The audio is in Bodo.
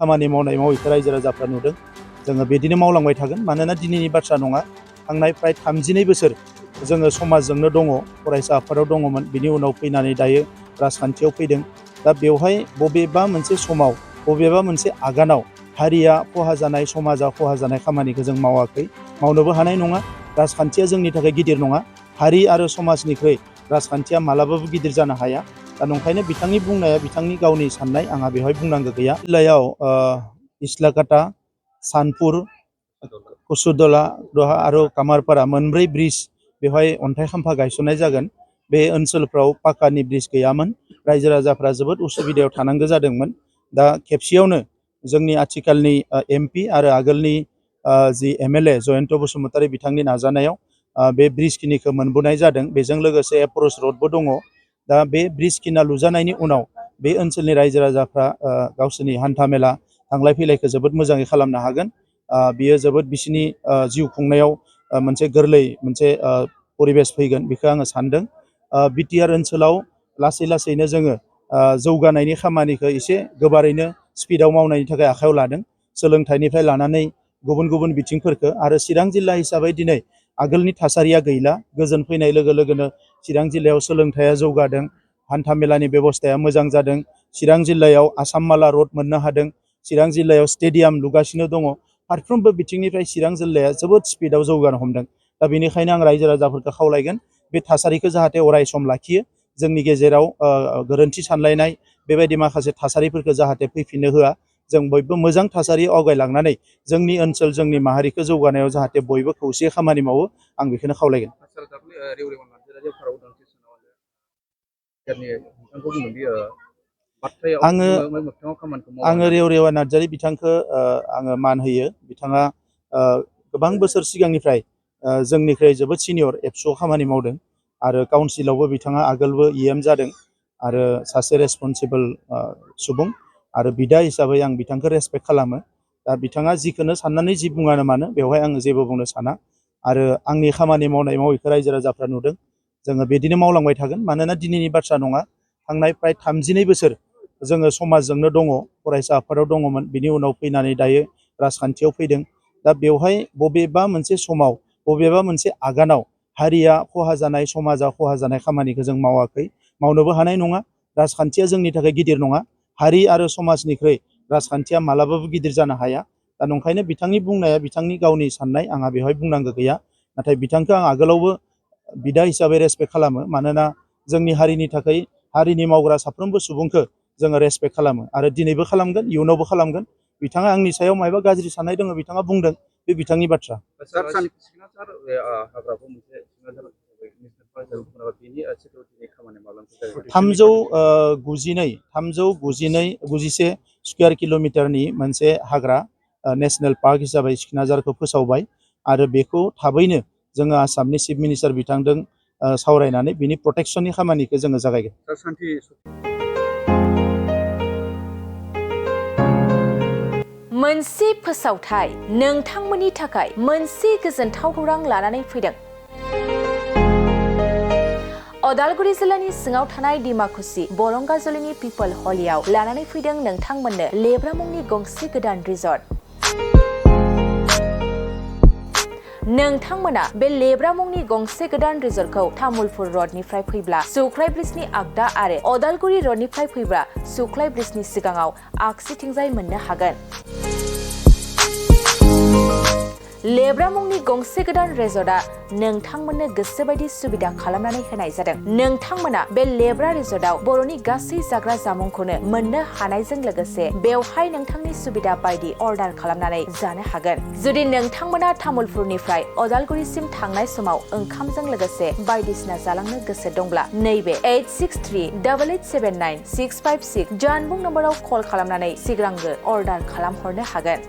खामानि मावनायखौ रायजो राजाफ्रा नुदों। जोङो बिदिनो मावलांबाय थागोन मानोना दिनैनि बाथ्रा नङा। थांनाय प्राय 32 बोसोर जोङो समाजजोंनो दङ, फरायसा आफादाव दङमोन, बिनि उनाव फैनानै दायो राजखान्थियाव फैदों। दा बेवहाय बबेबा मोनसे समाव बबेबा मोनसे आगानाव हारिया खहा जानाय, समाजा खहा जानाय खामानिखौ जों मावाखै, मावनोबो हानाय नङा। राजखान्थिया जोंनि थाखाय गिदिर नङा। हारि आरो समाजनिख्रुइ राजखान्थिया मालाबाबो गिदिर जानो हाया। दा नंखायनो बिथांनि बुंनाया बिथांनि गावनि साननाय, आंहा बेवहाय बुंनांगौ गैया। जिल्लायाव इस्लाकाटा, सानपुर, कुसुदला आरो कामारपारा मोनब्रै ब्रिज बेवहाय अन्थाइ खाम्फा गायसननाय जागोन। बे ओनसोलफ्राव पाक्कानि ब्रिज गैयामोन। रायजो राजाफ्रा जोबोद उसुबिदायाव थानांगौ जादोंमोन। दा खेबसेयावनो जोंनि आथिखालनि MP आरो आगोलनि जि MLA जयन्त बसुमतारी बिथांनि नाजानायाव बे ब्रिजखिनिखौ मोनबोनाय जादों। बेजों लोगोसे एप्रोच रडबो दङ। दा बे ब्रिजखिना लुजानायनि उनाव बे ओनसोलनि रायजो राजाफ्रा गावसोरनि हान्था मेला थांलाय फैलायखौ जोबोद मोजाङै खालामनो हागोन। बियो जोबोद बिसिनि जिउ खुंनायाव मोनसे गोरलै मोनसे परिबेस फैगोन बेखौ आङो सानदों। BTR ओनसोलाव लासै लासैनो जोङो जौगानायनि खामानिखौ एसे गोबारैनो स्पिडआव मावनायनि थाखाय आखायाव लादों। सोलोंथाइनिफ्राय लानानै गुबुन गुबुन बिथिंफोरखौ आरो चिरां जिल्ला हिसाबै दिनै आगोलनि थासारिया गैला। गोजोन फैनाय लोगो लोगोनो चिरां जिल्लायाव सोलोंथाइया जौगादों, हान्था मेलानि बेबस्थाया मोजां जादों। चिरां जिल्लायाव आसाम माला रड मोननो हादों। चिरां जिल्लायाव स्टेडियाम लुगासिनो दङ। फारफ्रोमबो बिथिंनिफ्राय चिरां जिल्लाया जोबोद स्पिडआव जौगानो हमदों। दा बेनिखायनो आं रायजो राजाफोरखौ खावलायगोन बे थासारिखौ जाहाथे अराय सम लाखियो। जोंनि गेजेराव गोरोन्थि सानलायनाय बेबायदि माखासे थासारिफोरखौ जाहाथे फैफिननो होआ। जों बयबो मोजां थासारियाव आवगायलांनानै जोंनि ओनसोल, जोंनि माहारिखौ जौगानायाव जाहाथे बयबो खौसेयै खामानि मावो, आं बेखौनो खावलायगोन। आङो रेवरेवा नार्जारी बिथांखौ आङो मान होयो। बिथाङा गोबां बोसोर सिगांनिफ्राय जोंनिख्रुइ जोबोद सिनियर एबसुआव खामानि मावदों आरो काउन्सिलावबो बिथाङा आगोलबो EM जादों आरो सासे रेसपन्सिबोल सुबुं आरो बिदा हिसाबै आं बिथांखौ रेसपेक्ट खालामो। दा बिथाङा जिखौनो साननानै जि बुङानो मानो बेवहाय आङो जेबो बुंनो साना आरो आंनि खामानि मावनायखौ रायजो राजाफ्रा नुदों। जोङो बिदिनो मावलांबाय थागोन मानोना दिनैनि बाथ्रा नङा। थांनाय प्राय 32 बोसोर जोङो समाजजोंनो दङ, फरायसा आफादाव दङमोन, बिनि उनाव फैनानै दायो राजखान्थियाव फैदों। दा बेवहाय बबेबा मोनसे समाव बबेबा मोनसे आगानाव हारिया खहा जानाय, समाजा खहा जानाय खामानिखौ जों मावाखै, मावनोबो हानाय नङा। राजखान्थिया जोंनि थाखाय गिदिर नङा। हारि आरो समाजनिख्रुइ राजखान्थिया मालाबाबो गिदिर जानो हाया। दा नंखायनो बिथांनि बुंनाया बिथांनि गावनि साननाय, आंहा बेवहाय बुंनांगौ गैया। नाथाय बिथांखौ आं आगोलावबो बिदा हिसाबै रेसपेक्ट खालामो मानोना जोंनि हारिनि थाखाय हारिनि मावग्रा साफ्रोमबो सुबुंखौ जोङो रेसपेक्ट खालामो आरो दिनैबो खालामगोन, इयुनावबो खालामगोन। बिथाङा आंनि सायाव मायबा गाज्रि साननाय दङ बिथाङा बुंदों, बे बिथांनि बाथ्रा। थामजौ गुजिसे स्कुवेर किल'मिटारनि मोनसे हाग्रा नेसनेल पार्क हिसाबै सिकनाझारखौ फोसावबाय आरो बेखौ थाबैनो जोङो आसामनि चिफ मिनिस्टार बिथांजों सावरायनानै बिनि प्रटेक्शननि खामानिखौ जोङो जागायगोन। मोनसे फोसावथाय नोंथांमोननि थाखाय मोनसे गोजोनथाव खौरां लानानै फैदों। अदालगुरि जिल्लानि सिङाव थानाय डिमाकुसि बरंगाजुलिनि पिपल हलियाव लानानै फैदों नोंथांमोननो लेब्रा मुंनि गंसे गोदान रिजर्ट। नोंथांमोना बे लेब्रा मुंनि गंसे गोदान रिजर्टखौ तामुलपुर रडनिफ्राय फैब्ला सुख्लाय ब्रिजनि आगदा आरो अदालगुरि रडनिफ्राय फैब्ला सुख्लाय ब्रिजनि सिगाङाव आगसिथिंजाय मोननो हागोन। लेब्रा मुंनि गंसे गोदान रिजर्टआ नोंथांमोननो गोसोबायदि सुबिदा खालामनानै होनाय जादों। नोंथांमोना बे लेब्रा रिजर्टआव बर'नि गासै जाग्रा जामुंखौनो मोननो हानायजों लोगोसे बेवहाय नोंथांनि सुबिदा बायदि अर्डार खालामनानै जानो हागोन। जुदि नोंथांमोना तामुलपुरनिफ्राय अदालगुरिसिम थांनाय समाव ओंखामजों लोगोसे बायदिसिना जालांनो गोसो दंब्ला नैबे 8638879656 जानबुं नम्बराव कल खालामनानै सिगांग्रो अर्डार खालामहरनो हागोन।